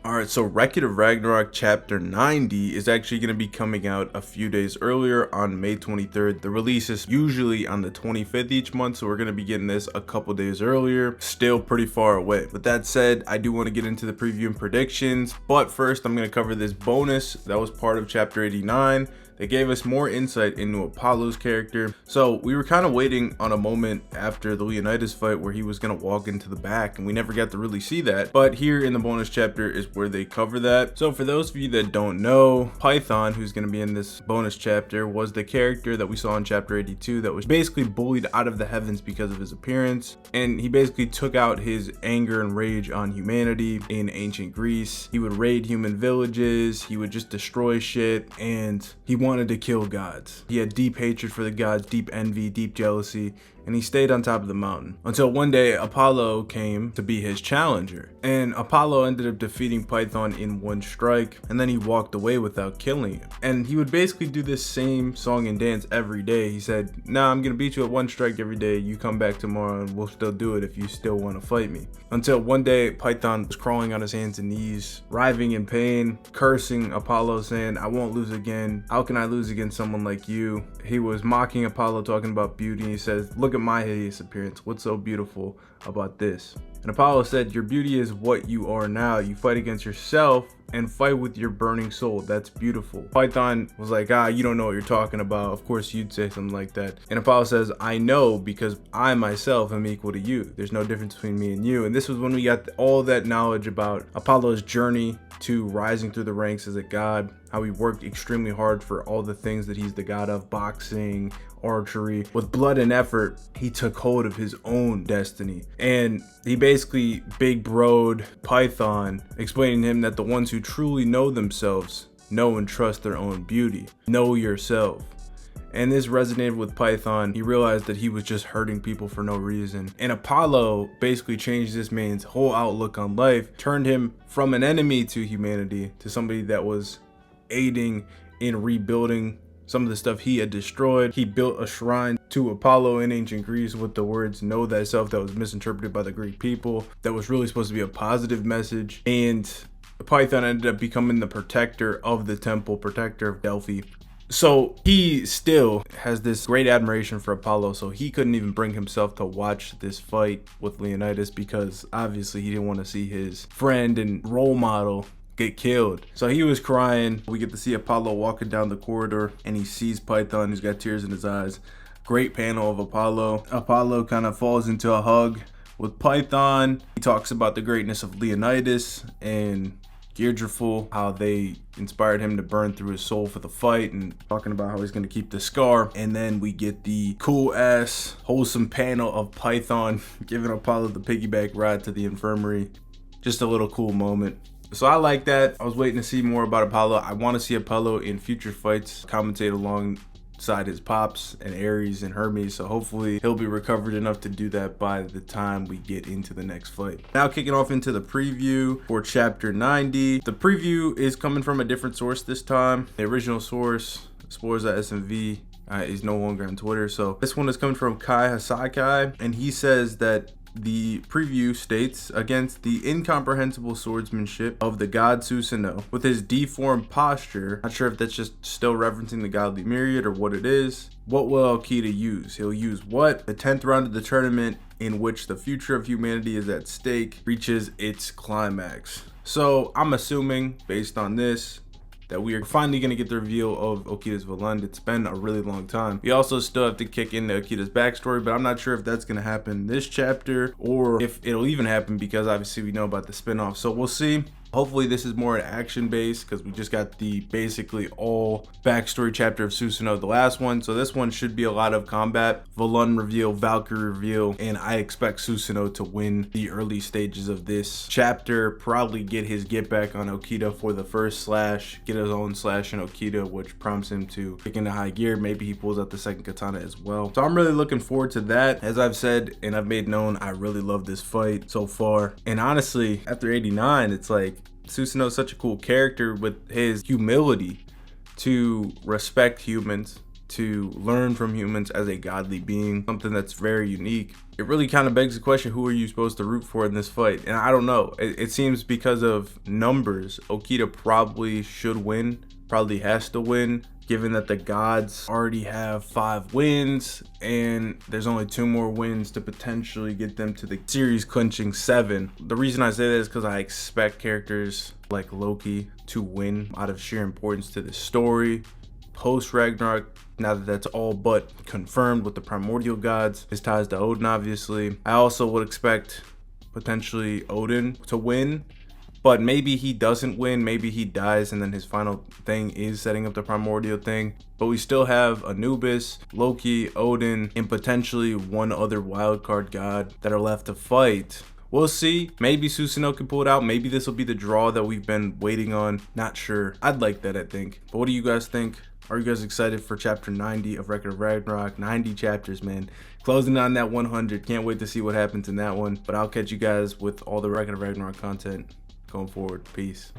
Alright, so Wreck-It of Ragnarok chapter 90 is actually going to be coming out a few days earlier on May 23rd. The release is usually on the 25th each month, so we're going to be getting this a couple days earlier. Still pretty far away. With that said, I do want to get into the preview and predictions, but first I'm going to cover this bonus that was part of chapter 89. They gave us more insight into Apollo's character. So we were kind of waiting on a moment after the Leonidas fight where he was going to walk into the back, and we never got to really see that. But here in the bonus chapter is where they cover that. So for those of you that don't know, Python, who's going to be in this bonus chapter, was the character that we saw in chapter 82 that was basically bullied out of the heavens because of his appearance. And he basically took out his anger and rage on humanity in ancient Greece. He would raid human villages, he would just destroy shit, and he wanted to kill gods. He had deep hatred for the gods, deep envy, deep jealousy, and he stayed on top of the mountain until one day Apollo came to be his challenger. And Apollo ended up defeating Python in one strike, and then he walked away without killing him. And he would basically do this same song and dance every day. He said, nah, I'm gonna beat you at one strike every day. You come back tomorrow and we'll still do it if you still want to fight me. Until one day Python was crawling on his hands and knees, writhing in pain, cursing Apollo, saying, I won't lose again. How can I lose against someone like you? He was mocking Apollo, talking about beauty. He says, look at my hideous appearance. What's so beautiful about this? And Apollo said, your beauty is what you are now. You fight against yourself and fight with your burning soul. That's beautiful. Python was like, you don't know what you're talking about. Of course you'd say something like that. And Apollo says, I know, because I myself am equal to you. There's no difference between me and you. And this was when we got all that knowledge about Apollo's journey to rising through the ranks as a god, how he worked extremely hard for all the things that he's the god of: boxing, archery. With blood and effort, he took hold of his own destiny. And he basically big broed Python, explaining to him that the ones who truly know themselves know and trust their own beauty. Know yourself. And this resonated with Python. He realized that he was just hurting people for no reason. And Apollo basically changed this man's whole outlook on life, turned him from an enemy to humanity to somebody that was aiding in rebuilding some of the stuff he had destroyed. He built a shrine to Apollo in ancient Greece with the words, know thyself, that was misinterpreted by the Greek people. That was really supposed to be a positive message. And Python ended up becoming the protector of the temple, protector of Delphi. So he still has this great admiration for Apollo, so he couldn't even bring himself to watch this fight with Leonidas, because obviously he didn't want to see his friend and role model get killed. So he was crying. We get to see Apollo walking down the corridor, and he sees Python, who's got tears in his eyes. Great panel of Apollo. Apollo kind of falls into a hug with Python. He talks about the greatness of Leonidas and Geardraful, how they inspired him to burn through his soul for the fight, and talking about how he's going to keep the scar. And then we get the cool ass wholesome panel of Python giving Apollo the piggyback ride to the infirmary. Just a little cool moment. So I like that. I was waiting to see more about Apollo. I want to see Apollo in future fights commentate alongside his pops and Ares and Hermes, so hopefully he'll be recovered enough to do that by the time we get into the next fight. Now kicking off into the preview for chapter 90. The preview is coming from a different source this time. The original source, Spores.smv, is no longer on Twitter, so this one is coming from Kai Hasakai, and he says that the preview states, against the incomprehensible swordsmanship of the god Suso, with his deformed posture, not sure if that's just still referencing the godly myriad or what it is, what will Okita use? He'll use what? The 10th round of the tournament, in which the future of humanity is at stake, reaches its climax. So I'm assuming, based on this, that we are finally going to get the reveal of Okita's villain. It's been a really long time. We also still have to kick into Okita's backstory, but I'm not sure if that's going to happen this chapter or if it'll even happen, because obviously we know about the spinoff. So we'll see. Hopefully this is more action based, because we just got the basically all backstory chapter of Susanoo, the last one. So this one should be a lot of combat, villain reveal, Valkyrie reveal, and I expect Susanoo to win the early stages of this chapter, probably get his get back on Okita for the first slash, get his own slash in Okita, which prompts him to kick into high gear. Maybe he pulls out the second katana as well. So I'm really looking forward to that. As I've said and I've made known, I really love this fight so far. And honestly, after 89, it's like, Susanoo is such a cool character with his humility to respect humans, to learn from humans as a godly being, something that's very unique. It really kind of begs the question, who are you supposed to root for in this fight? And I don't know. It seems because of numbers, Okita probably should win, probably has to win, given that the gods already have 5 wins and there's only 2 more wins to potentially get them to the series clinching 7. The reason I say that is because I expect characters like Loki to win out of sheer importance to the story. Post Ragnarok, now that that's all but confirmed with the primordial gods, his ties to Odin obviously. I also would expect potentially Odin to win, but maybe he doesn't win, maybe he dies and then his final thing is setting up the primordial thing. But we still have Anubis, Loki, Odin, and potentially one other wildcard god that are left to fight. We'll see. Maybe Suso can pull it out. Maybe this will be the draw that we've been waiting on. Not sure. I'd like that, I think. But what do you guys think? Are you guys excited for chapter 90 of Record of Ragnarok? 90 chapters, man. Closing on that 100. Can't wait to see what happens in that one. But I'll catch you guys with all the Record of Ragnarok content going forward. Peace.